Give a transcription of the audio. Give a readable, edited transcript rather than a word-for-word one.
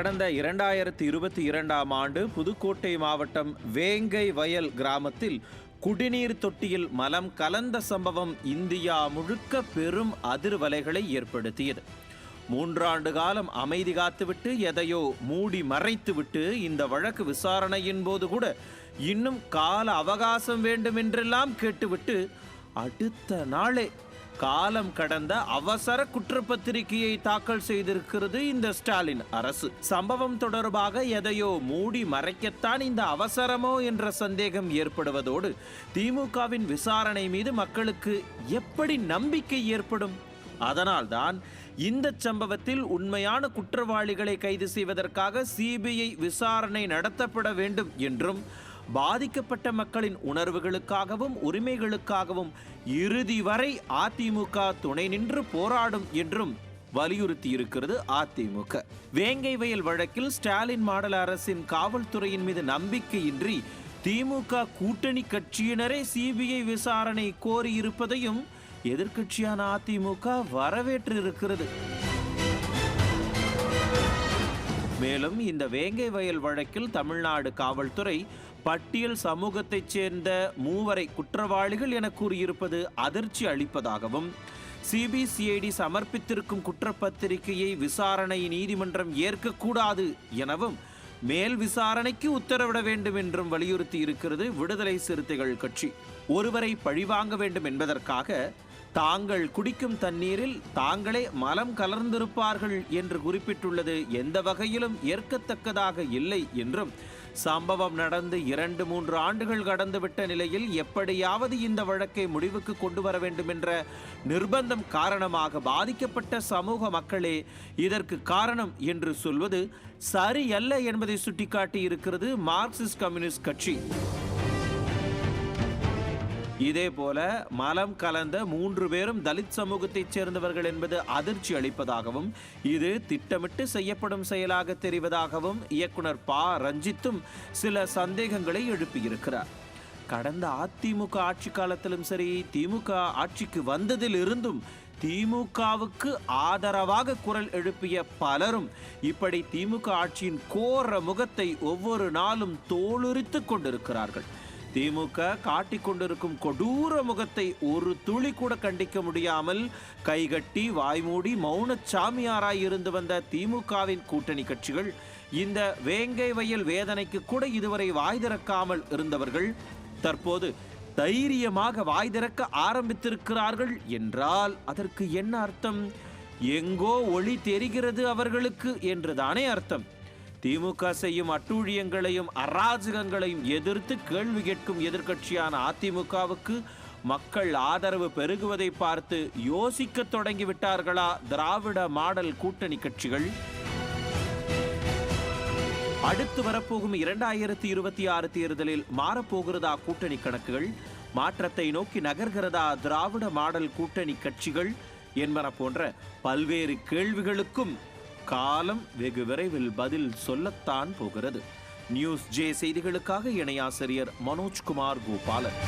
கடந்த 2022ஆம் ஆண்டு புதுக்கோட்டை மாவட்டம் வேங்கை வயல் கிராமத்தில் குடிநீர் தொட்டியில் மலம் கலந்த சம்பவம் இந்தியா முழுக்க பெரும் அதிர்வலைகளை ஏற்படுத்தியது. 3 ஆண்டு காலம் அமைதி காத்துவிட்டு எதையோ மூடி மறைத்துவிட்டு இந்த வழக்கு விசாரணையின் போது கூட இன்னும் கால அவகாசம் வேண்டும் என்றெல்லாம் கேட்டுவிட்டு அடுத்த நாளே காலம் கடந்த அவசர குற்றப்பத்திரிகையை தாக்கல் செய்திருக்கிறது இந்த ஸ்டாலின் அரசு. சம்பவம் தொடர்பாக எதையோ மூடி மறைக்கத்தான் இந்த அவசரமோ என்ற சந்தேகம் ஏற்படுவதோடு திமுகவின் விசாரணை மீது மக்களுக்கு எப்படி நம்பிக்கை ஏற்படும்? அதனால்தான் இந்த சம்பவத்தில் உண்மையான குற்றவாளிகளை கைது செய்வதற்காக சிபிஐ விசாரணை நடத்தப்பட வேண்டும் என்றும் பாதிக்கப்பட்ட மக்களின் உணர்வுகளுக்காகவும் உரிமைகளுக்காகவும் இறுதி வரை அதிமுக துணை நின்று போராடும் என்றும் வலியுறுத்தி இருக்கிறது அதிமுக. வேங்கை வயல் வழக்கில் ஸ்டாலின் மாடல் அரசின் காவல்துறையின் மீது நம்பிக்கையின்றி திமுக கூட்டணி கட்சியினரே சிபிஐ விசாரணை கோரியிருப்பதையும் எதிர்க்கட்சியான அதிமுக வரவேற்றிருக்கிறது. மேலும் இந்த வேங்கை வயல் வழக்கில் தமிழ்நாடு காவல்துறை பட்டியல் சமூகத்தைச் சேர்ந்த 3 குற்றவாளிகள் என கூறியிருப்பது அதிர்ச்சி அளிப்பதாகவும் சிபிசிஐடி சமர்ப்பித்திருக்கும் குற்றப்பத்திரிகையை விசாரணை நீதிமன்றம் ஏற்கக்கூடாது எனவும் மேல் விசாரணைக்கு உத்தரவிட வேண்டும் என்றும் வலியுறுத்தி இருக்கிறது விடுதலை சிறுத்தைகள் கட்சி. ஒருவரை பழிவாங்க வேண்டும் என்பதற்காக தாங்கள் குடிக்கும் தண்ணீரில் தாங்களே மலம் கலர்ந்திருப்பார்கள் என்று குறிப்பிட்டுள்ளது எந்த வகையிலும் ஏற்கத்தக்கதாக இல்லை என்றும் சம்பவம் நடந்து 2-3 ஆண்டுகள் கடந்துவிட்ட நிலையில் எப்படியாவது இந்த வழக்கை முடிவுக்கு கொண்டு வர வேண்டும் என்ற நிர்பந்தம் காரணமாக பாதிக்கப்பட்ட சமூக மக்களே இதற்கு காரணம் என்று சொல்வது சரியல்ல என்பதை சுட்டிக்காட்டி இருக்கிறது மார்க்சிஸ்ட் கம்யூனிஸ்ட் கட்சி. இதே போல மலம் கலந்த 3 பேரும் தலித் சமூகத்தைச் சேர்ந்தவர்கள் என்பது அதிர்ச்சி அளிப்பதாகவும் இது திட்டமிட்டு செய்யப்படும் செயலாக தெரிவதாகவும் இயக்குனர் ப. ரஞ்சித்தும் சில சந்தேகங்களை எழுப்பியிருக்கிறார். கடந்த அதிமுக ஆட்சி காலத்திலும் சரி, திமுக ஆட்சிக்கு வந்ததில் இருந்தும் திமுகவுக்கு ஆதரவாக குரல் எழுப்பிய பலரும் இப்படி திமுக ஆட்சியின் கோர முகத்தை ஒவ்வொரு நாளும் தோலுரித்து கொண்டிருக்கிறார்கள். திமுக காட்டிக் கொண்டிருக்கும் கொடூர முகத்தை ஒரு துளி கூட கண்டிக்க முடியாமல் கைகட்டி வாய்மூடி மௌன சாமியாராய் இருந்து வந்த திமுகவின் கூட்டணி கட்சிகள், இந்த வேங்கை வயல் வேதனைக்கு கூட இதுவரை வாய் திறக்காமல் இருந்தவர்கள் தற்போது தைரியமாக வாய் திறக்க ஆரம்பித்திருக்கிறார்கள் என்றால் அதற்கு என்ன அர்த்தம்? எங்கோ ஒளி தெரிகிறது அவர்களுக்கு என்றுதானே அர்த்தம். திமுக செய்யும் அட்டூழியங்களையும் அராஜகங்களையும் எதிர்த்து கேள்வி கேட்கும் எதிர்க்கட்சியான அதிமுகவுக்கு மக்கள் ஆதரவு பெருகுவதை பார்த்து யோசிக்க தொடங்கிவிட்டார்களா திராவிட மாடல் கூட்டணி கட்சிகள்? அடுத்து வரப்போகும் 2026 தேர்தலில் மாறப்போகிறதா கூட்டணி கணக்குகள்? மாற்றத்தை நோக்கி நகர்கிறதா திராவிட மாடல் கூட்டணி கட்சிகள் என்பன போன்ற பல்வேறு கேள்விகளுக்கும் காலம் வெகு விரைவில் பதில் சொல்லத்தான் போகிறது. நியூஸ் ஜே செய்திகளுக்காக இணையாசிரியர் மனோஜ்குமார் கோபாலன்.